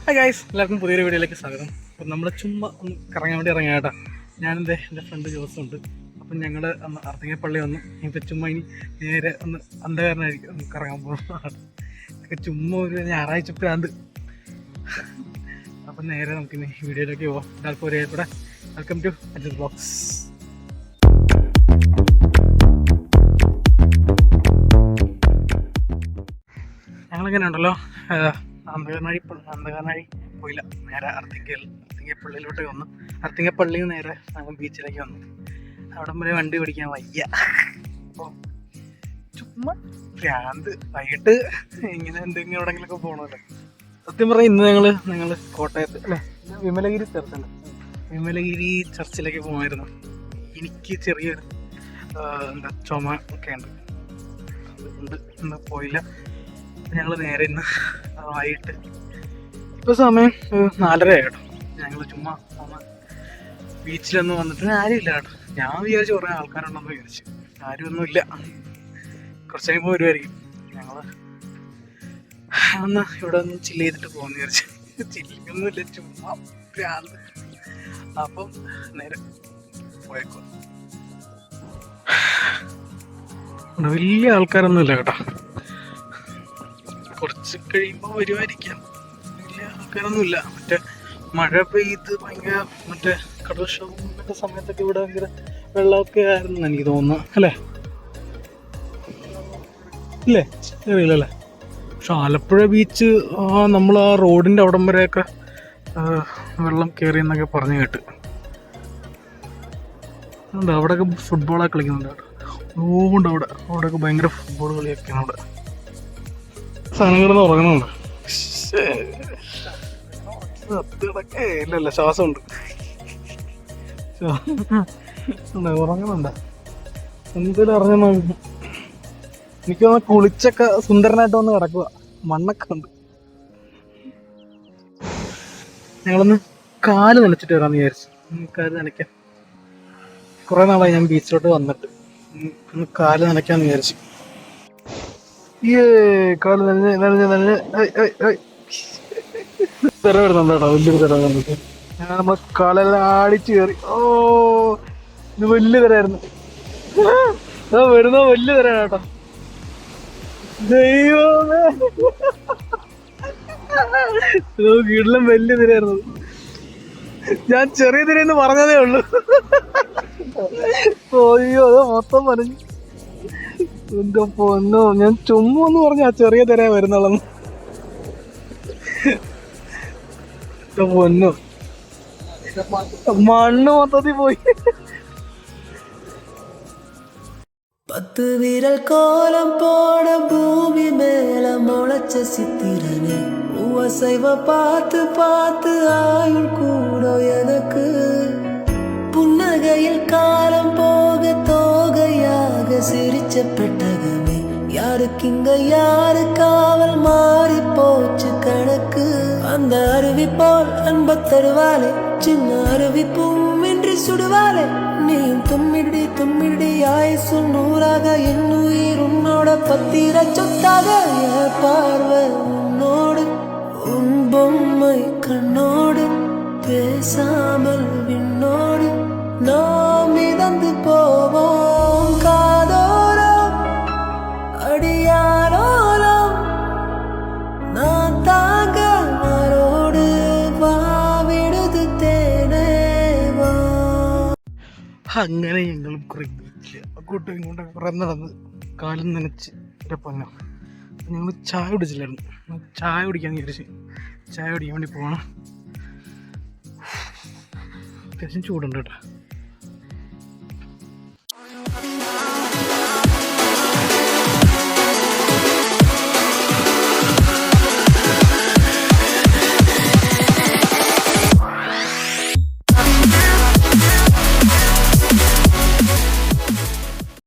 Hi guys, എല്ലാവർക്കും പുതിയൊരു വീഡിയോയിലേക്ക് സ്വാഗതം. അപ്പം നമ്മൾ ചുമ്മാ ഒന്ന് കറങ്ങാൻ വേണ്ടി ഇറങ്ങിയ കേട്ടോ. എൻ്റെ ഫ്രണ്ട് ജോസുണ്ട്. അപ്പം ഞങ്ങൾ ഒന്ന് അർത്തിങ്ങപ്പള്ളി വന്നു. ഇപ്പം ചുമ്മാ ഇനി നേരെ ഒന്ന് അന്ധകാരനായിരിക്കും ഒന്ന് കറങ്ങാൻ പോകുന്നതാണ്. ഇതൊക്കെ ചുമ്മാ ഒരു ഞായറാഴ്ച പ്രാന്ത്. അപ്പം നേരെ നമുക്കിനി വീഡിയോയിലേക്ക് പോവാം. എല്ലാവർക്കും ഒരേ കൂടെ വെൽക്കം ടു അജിത് ബ്ലോഗ്സ്. ഞങ്ങളിങ്ങനെ ഉണ്ടല്ലോ, അന്ധകാരനാഴി പോയില്ല, നേരെ അർത്തിങ്ങപ്പള്ളിയിലോട്ട് വന്നു. അർത്തിങ്ങപ്പള്ളിയിൽ നേരെ ഞങ്ങൾ ബീച്ചിലേക്ക് വന്നു. അവിടം വരെ വണ്ടി ഓടിക്കാൻ വയ്യ. അപ്പോൾ ചുമ്മാ ഭ്രാന്ത്. വൈകിട്ട് ഇങ്ങനെ എന്തെങ്കിലും എവിടെയെങ്കിലുമൊക്കെ പോകണമല്ലോ. സത്യം പറഞ്ഞാൽ ഇന്ന് ഞങ്ങൾ കോട്ടയത്ത് അല്ലേ, വിമലഗിരി ചർച്ചുണ്ട്, വിമലഗിരി ചർച്ചിലേക്ക് പോകുമായിരുന്നു. എനിക്ക് ചെറിയൊരു ചുമ ഒക്കെ ഉണ്ട്, അതുകൊണ്ട് ഇന്ന് പോയില്ല. ഞങ്ങൾ നേരെ ഇന്ന് വൈകിട്ട് ഇപ്പോൾ സമയം 4:30 കേട്ടോ. ഞങ്ങൾ ചുമ്മാ ബീച്ചിലൊന്നും വന്നിട്ട് ആരുമില്ല കേട്ടോ. ഞാൻ വിചാരിച്ചു കുറേ ആൾക്കാരുണ്ടെന്ന് വിചാരിച്ചു. ആരുമൊന്നുമില്ല. കുറച്ച് കഴിയുമ്പോൾ വരുമായിരിക്കും. ഞങ്ങൾ ഒന്ന് ഇവിടെ ഒന്ന് ചില്ല് ചെയ്തിട്ട് പോകുമെന്ന് വിചാരിച്ചു. ചില്ലിങ്ങൊന്നുമില്ല, ചുമ്മാ ഭ്രാന്ത്. അപ്പം നേരെ പോയേക്കോ. വലിയ ആൾക്കാരൊന്നുമില്ല കേട്ടോ. കുറച്ച് കഴിയുമ്പോൾ വരുമായിരിക്കാം. വലിയ ആൾക്കാരൊന്നുമില്ല. മറ്റേ മഴ പെയ്ത് ഭയങ്കര മറ്റേ കടൽക്ഷോഭം അങ്ങനത്തെ സമയത്തൊക്കെ ഇവിടെ ഭയങ്കര വെള്ളമൊക്കെ ആയിരുന്നു എനിക്ക് തോന്നുന്നു അല്ലേ. ഇല്ലേ, അറിയില്ലല്ലേ. പക്ഷെ ആലപ്പുഴ ബീച്ച് നമ്മൾ ആ റോഡിൻ്റെ അവിടം വരെയൊക്കെ വെള്ളം കയറിയെന്നൊക്കെ പറഞ്ഞു കേട്ട്. ഉണ്ട് അവിടെയൊക്കെ ഫുട്ബോളൊക്കെ കളിക്കുന്നുണ്ട് കേട്ടോ. അതുകൊണ്ട് അവിടെയൊക്കെ ഭയങ്കര ഫുട്ബോൾ കളിയൊക്കെയാണ് അവിടെ. സാധനങ്ങളൊന്നും ഉറങ്ങുന്നുണ്ട്. ഇല്ലല്ല, ശ്വാസമുണ്ട്, ഉറങ്ങുന്നുണ്ട. എന്തെങ്കിലും അറിഞ്ഞ എനിക്ക് കുളിച്ചൊക്കെ സുന്ദരനായിട്ട് വന്ന് കിടക്കുക. മണ്ണൊക്കെ ഉണ്ട്. ഞങ്ങളൊന്ന് കാല് നനച്ചിട്ട് വരാമെന്ന് വിചാരിച്ചു. കാല് നനയ്ക്കാം. കുറേ നാളായി ഞാൻ ബീച്ചിലോട്ട് വന്നിട്ട്. ഒന്ന് കാല് നനയ്ക്കാമെന്ന് വിചാരിച്ചു. കാല് നനഞ്ഞ് തിര വരുന്നുണ്ട് കേട്ടോ. വലിയൊരു തിര വന്നിട്ട് ഞാൻ നമ്മളെ കാലെല്ലാം ആടിച്ചു കയറി. ഇത് വലിയ തിരയായിരുന്നു. വരുന്ന വലിയ തിരയാണ് കേട്ടോ. ദൈവമേ, വീട്ടിലും വലിയ തിരയായിരുന്നു. ഞാൻ ചെറിയ തിരയെന്ന് പറഞ്ഞതേ ഉള്ളൂ. അയ്യോ, അത് മൊത്തം പറഞ്ഞു. എന്റെ പൊന്നോ, ഞാൻ ചുമ്മാ ഒന്ന് പറഞ്ഞ ചെറിയ തിര വരുന്നുള്ളു. എന്റെ പൊന്നോ, മണ്ണ് മൊത്തത്തിൽ പോയി. 10 വിരൽ കോലം போட பூமி மேல முளைச்ச சித்திரனே உவசைவ பார்த்து பார்த்து ஆயுள் கூட எனக்கு புன்னகையில் காலம் போக தோகையாக சிரிச்ச பெட்டகமே யாருக்கிங்க யாரு காவல் மாறி போச்சு கணக்கு அந்த அருவி போல் அன்ப தருவாலே சின்ன அருவி பூமின்றி சுடுவாலே நீ தும்மிடி தும்மிடி ஆயுசு 100ஆக என் உயிர் உன்னோட பத்திர சொத்தாக என் பார்வை உன்னோடு உன் பொம்மை கண்ணோடு பேசாமல் விண்ணோடு நாம் மிதந்து போவோம் காதோரம் அடியாரோலம் நான் தாங்க மாரோடு വാവിടുത് തേനേവാ. അങ്ങനെ ഞങ്ങൾ കുറെ ബീച്ചില് അങ്ങോട്ടും ഇങ്ങോട്ടും കുറെ നടന്ന് കാലം നനച്ച് എൻ്റെ പൊന്നോ. ഞങ്ങൾ ചായ കുടിച്ചില്ലായിരുന്നു. ചായ കുടിക്കാന്ന് വിചാരിച്ചു. ചായ കുടിക്കാൻ വേണ്ടി പോകണം. അത്യാവശ്യം ചൂടുണ്ട് കേട്ടോ.